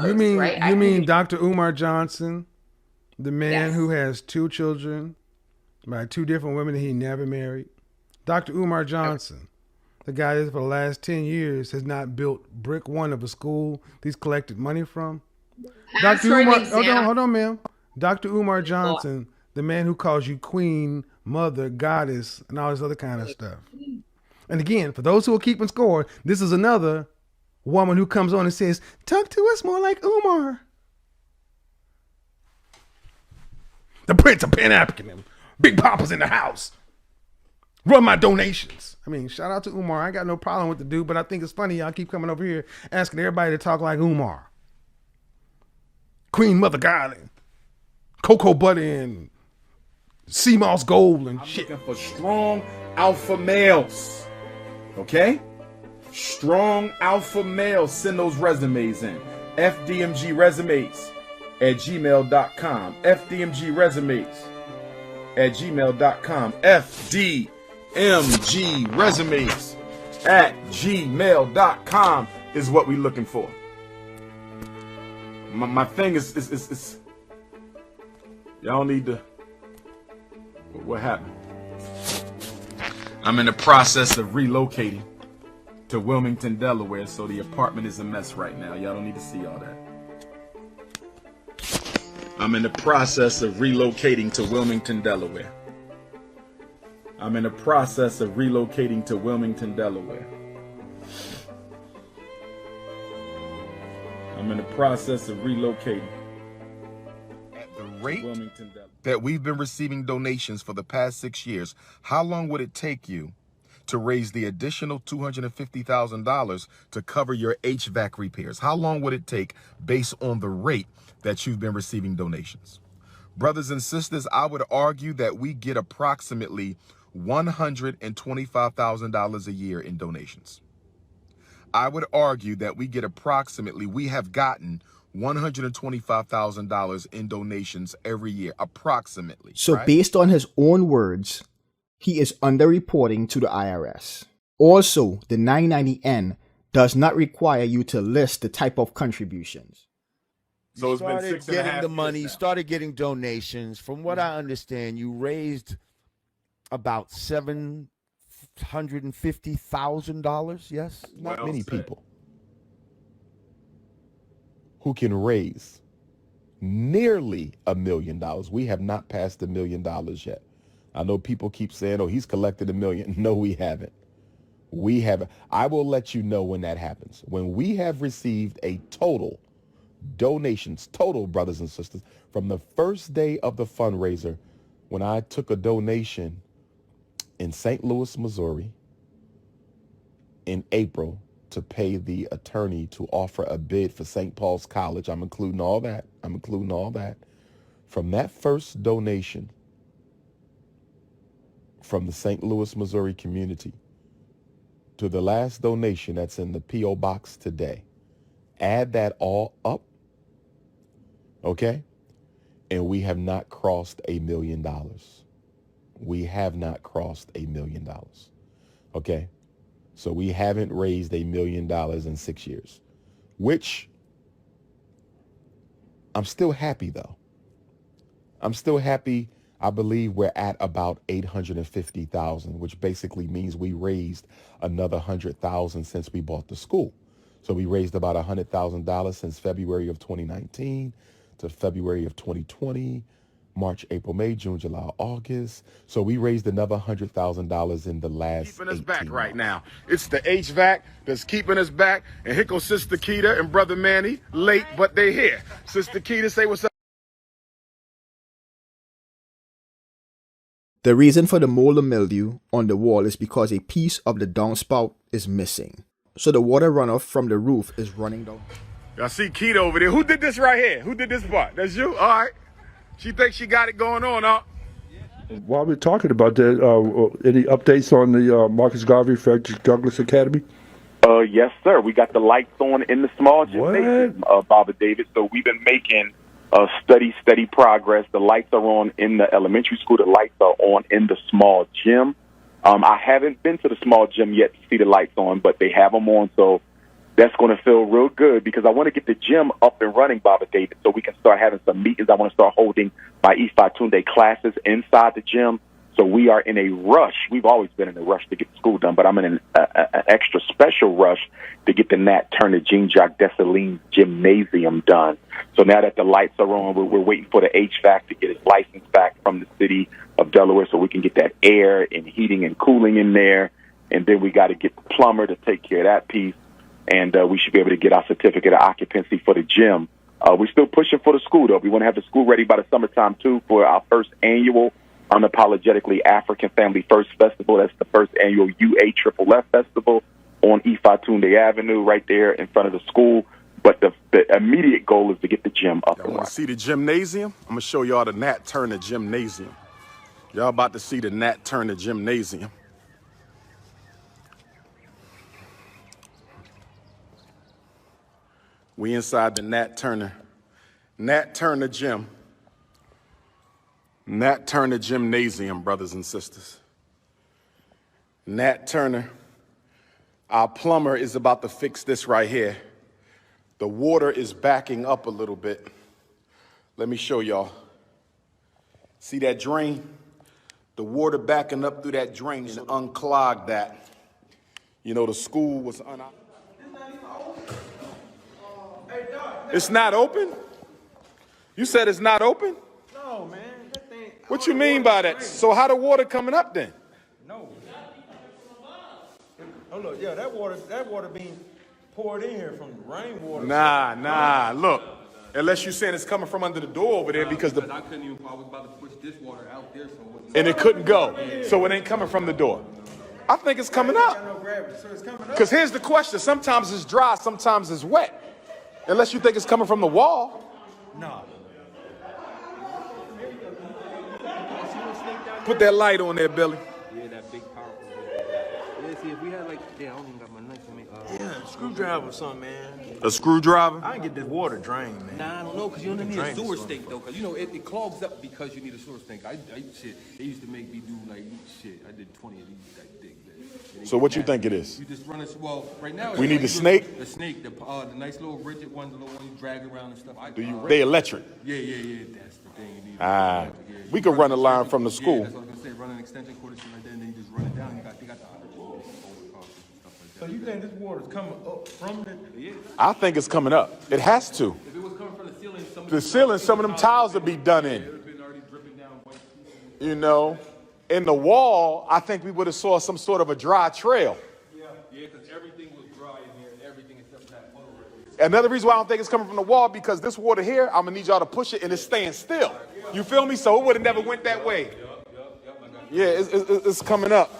You first, mean right? you mean Dr. Umar Johnson, the man who Yes. has two children by two different women that he never married? Dr. Umar Johnson, the guy that for the last 10 years has not built brick one of a school he's collected money from. Ask Dr. for an Umar, example. hold on, ma'am. Dr. Umar Lord. Johnson, the man who calls you queen, mother, goddess, and all this other kind of stuff. And again, for those who are keeping score, this is another woman who comes on and says, talk to us more like Umar. The Prince of Pan African. Big Papa's in the house. Run my donations. I mean, shout out to Umar. I ain't got no problem with the dude, but I think it's funny y'all keep coming over here asking everybody to talk like Umar. Queen Mother Garland, Cocoa Butter and Sea Moss Gold and shit. Looking for strong alpha males. Okay? Strong alpha males. Send those resumes in. fdmgresumes@gmail.com. fdmgresumes@gmail.com. fdmgresumes@gmail.com is what we looking for. My thing is y'all need to. What happened? I'm in the process of relocating to Wilmington, Delaware, so the apartment is a mess right now. Y'all don't need to see all that. I'm in the process of relocating to Wilmington, Delaware. I'm in the process of relocating to Wilmington, Delaware. I'm in the process of relocating. At the rate that we've been receiving donations for the past 6 years, how long would it take you to raise the additional $250,000 to cover your HVAC repairs? How long would it take based on the rate that you've been receiving donations? Brothers and sisters, I would argue that we get approximately $125,000 a year in donations. I would argue that we have gotten $125,000 in donations every year, approximately. So right? based on his own words, he is underreporting to the IRS. Also, the 990N does not require you to list the type of contributions. So it's been 6.5 getting the years money, now. started getting donations. From what I understand, you raised about $750,000. Yes, not Well many said. people who can raise nearly $1 million. We have not passed $1 million yet. I know people keep saying, "Oh, he's collected $1 million." No, we haven't. We haven't. I will let you know when that happens. When we have received a total donations, total, brothers and sisters, from the first day of the fundraiser, when I took a donation in St. Louis, Missouri in April to pay the attorney to offer a bid for St. Paul's College. I'm including all that. From that first donation from the St. Louis, Missouri community to the last donation that's in the P.O. box today, add that all up, okay? And we have not crossed $1 million. We have not crossed $1 million, okay? So we haven't raised $1 million in 6 years, which I'm still happy though. I'm still happy. I believe we're at about 850,000, which basically means we raised another 100,000 since we bought the school. So we raised about $100,000 since February of 2019 to February of 2020, March, April, May, June, July, August. So we raised another $100,000 in the last Keeping us 18 back months. right now. It's the HVAC that's keeping us back. And here goes Sister Keita and Brother Manny. Late, but they here. Sister Keita, say what's up. The reason for the mold and mildew on the wall is because a piece of the downspout is missing. So the water runoff from the roof is running down. Y'all see Keita over there. Who did this right here? Who did this part? That's you? All right. She thinks she got it going on, huh? While we're talking about that, any updates on the Marcus Garvey Frederick Douglass Academy? Yes, sir. We got the lights on in the small gymnasium, Baba David. So we've been making steady progress. The lights are on in the elementary school. The lights are on in the small gym. I haven't been to the small gym yet to see the lights on, but they have them on. So that's going to feel real good because I want to get the gym up and running, Baba David, so we can start having some meetings. I want to start holding my Ifa Tunde classes inside the gym. So we are in a rush. We've always been in a rush to get school done, but I'm in an extra special rush to get the Nat Turner Jean-Jacques Dessalines Gymnasium done. So now that the lights are on, we're waiting for the HVAC to get its license back from the city of Delaware so we can get that air and heating and cooling in there. And then we got to get the plumber to take care of that piece. And we should be able to get our certificate of occupancy for the gym. We're still pushing for the school, though. We want to have the school ready by the summertime, too, for our first annual Unapologetically African Family First Festival. That's the first annual UAFFF Festival on Ifa Tunde Avenue right there in front of the school. But the immediate goal is to get the gym up and running. Want to see the gymnasium? I'm going to show y'all the Nat Turner Gymnasium. Y'all about to see the Nat Turner Gymnasium. We inside the Nat Turner Gym. Nat Turner Gymnasium, brothers and sisters. Nat Turner. Our plumber is about to fix this right here. The water is backing up a little bit. Let me show y'all. See that drain? The water backing up through that drain and unclogged that. You know, the school was It's not open? You said it's not open? No, man. That thing. What you mean by that? So how the water coming up then? No. Oh look, yeah, that water being poured in here from the rainwater. Nah, look. Unless you're saying it's coming from under the door over there because I couldn't even. I was about to push this water out there, so it wasn't. and it couldn't go. So it ain't coming from the door. I think it's coming up. No gravity, so it's coming up. Because here's the question. Sometimes it's dry, sometimes it's wet. Unless you think it's coming from the wall. No. Put that light on there, Billy. Yeah, that big powerful. Yeah, see, if we had like, I don't even got my knife to make. Yeah, screwdriver or something, man. A screwdriver? I can get this water drained, man. Nah, I don't know, because you don't need a Drain sewer this stink, though, because, you know, it clogs up because you need a sewer stink. Shit, they used to make me do, like, shit, I did 20 of these, like, big. So what you think it is? You just run it, well, right now. We need the snake? The snake, the nice little rigid ones, the little one you drag around and stuff. They electric? Yeah, that's the thing you need. We could run a line from the school. Yeah, that's what I was going to say, run an extension cord or something like that, and then you just run it down. They got the So you think this water's coming up from the? Yeah. I think it's coming up. It has to. If it was coming from the ceiling, Some of them tiles would be done in. It would have been already dripping down white pieces. You know, in the wall, I think we would have saw some sort of a dry trail. Yeah, because everything was dry in here, everything except for that puddle right there. Another reason why I don't think it's coming from the wall, because this water here, I'm gonna need y'all to push it and it's staying still. You feel me? So it would have never went that way. Yeah, it's coming up.